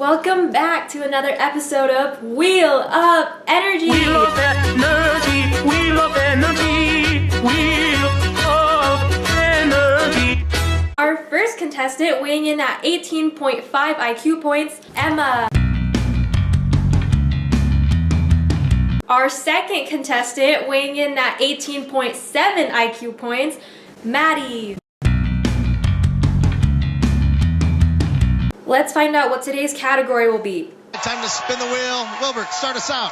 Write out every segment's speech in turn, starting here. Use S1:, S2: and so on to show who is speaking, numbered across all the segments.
S1: Welcome back to another episode of Wheel of Energy.
S2: Wheel of Energy, Wheel of Energy, Wheel of Energy.
S1: Our first contestant weighing in at 18.5 IQ points, Emma. Our second contestant weighing in at 18.7 IQ points, Madi. Let's find out what today's category will be.
S3: Time to spin the wheel. Wilbert, start us out.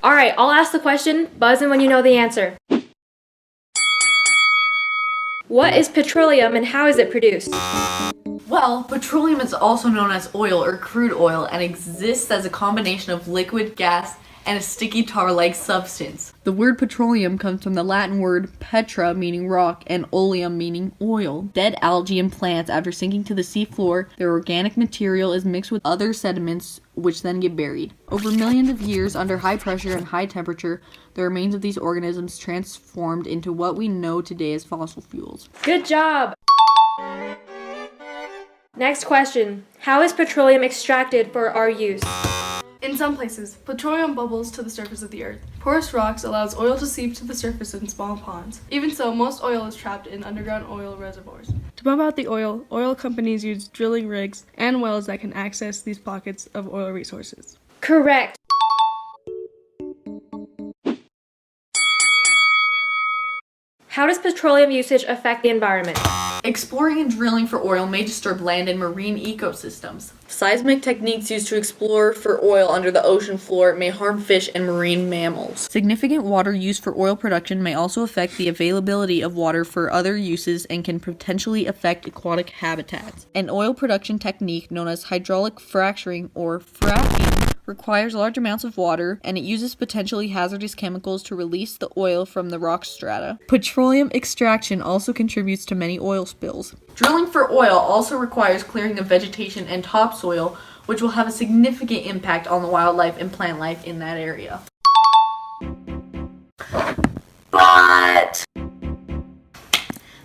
S1: All right, I'll ask the question. Buzz in when you know the answer. What is petroleum and how is it produced?
S4: Well, petroleum is also known as oil or crude oil and exists as a combination of liquid, gas, and a sticky tar-like substance. The word petroleum comes from the Latin word petra, meaning rock, and oleum, meaning oil. Dead algae and plants, after sinking to the seafloor, their organic material is mixed with other sediments, which then get buried. Over millions of years, under high pressure and high temperature, the remains of these organisms transformed into what we know today as fossil fuels.
S1: Good job! Next question. How is petroleum extracted for our use?
S5: In some places, petroleum bubbles to the surface of the earth. Porous rocks allows oil to seep to the surface in small ponds. Even so, most oil is trapped in underground oil reservoirs. To pump out the oil companies use drilling rigs and wells that can access these pockets of oil resources.
S1: Correct. How does petroleum usage affect the environment?
S4: Exploring and drilling for oil may disturb land and marine ecosystems. Seismic techniques used to explore for oil under the ocean floor may harm fish and marine mammals. Significant water used for oil production may also affect the availability of water for other uses and can potentially affect aquatic habitats. An oil production technique known as hydraulic fracturing or fracking requires large amounts of water, and it uses potentially hazardous chemicals to release the oil from the rock strata. Petroleum extraction also contributes to many oil spills. Drilling for oil also requires clearing of vegetation and topsoil, which will have a significant impact on the wildlife and plant life in that area. But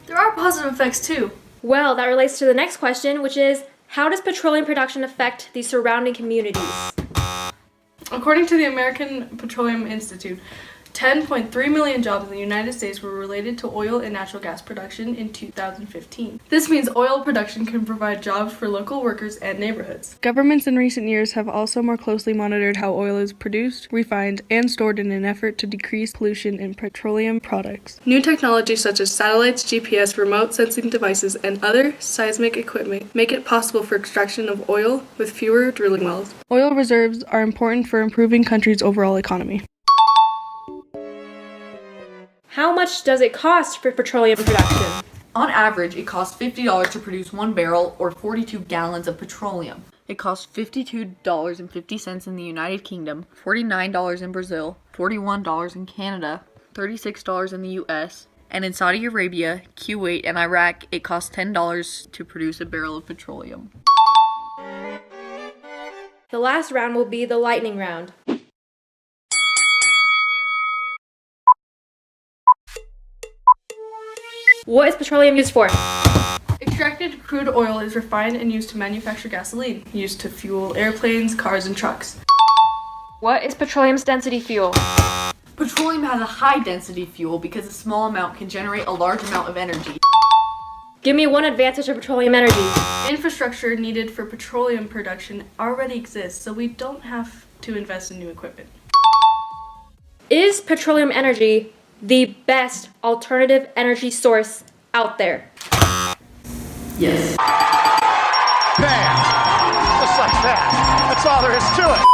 S5: There are positive effects too.
S1: Well, that relates to the next question, which is, how does petroleum production affect the surrounding communities?
S5: According to the American Petroleum Institute, 10.3 million jobs in the United States were related to oil and natural gas production in 2015. This means oil production can provide jobs for local workers and neighborhoods. Governments in recent years have also more closely monitored how oil is produced, refined, and stored in an effort to decrease pollution in petroleum products. New technologies such as satellites, GPS, remote sensing devices, and other seismic equipment make it possible for extraction of oil with fewer drilling wells. Oil reserves are important for improving countries' overall economy.
S1: How much does it cost for petroleum production?
S4: on average, it costs $50 to produce 1 barrel or 42 gallons of petroleum. It costs $52.50 in the United Kingdom, $49 in Brazil, $41 in Canada, $36 in the US, and in Saudi Arabia, Kuwait, and Iraq, it costs $10 to produce a barrel of petroleum.
S1: The last round will be the lightning round. What is petroleum used for?
S5: Extracted crude oil is refined and used to manufacture gasoline, used to fuel airplanes, cars, and trucks.
S1: What is petroleum's density fuel?
S4: Petroleum has a high density fuel because a small amount can generate a large amount of energy.
S1: Give me one advantage of petroleum energy.
S5: Infrastructure needed for petroleum production already exists, so we don't have to invest in new equipment.
S1: Is petroleum energy the best alternative energy source out there?
S4: Yes.
S3: Bam! Just like that. That's all there is to it.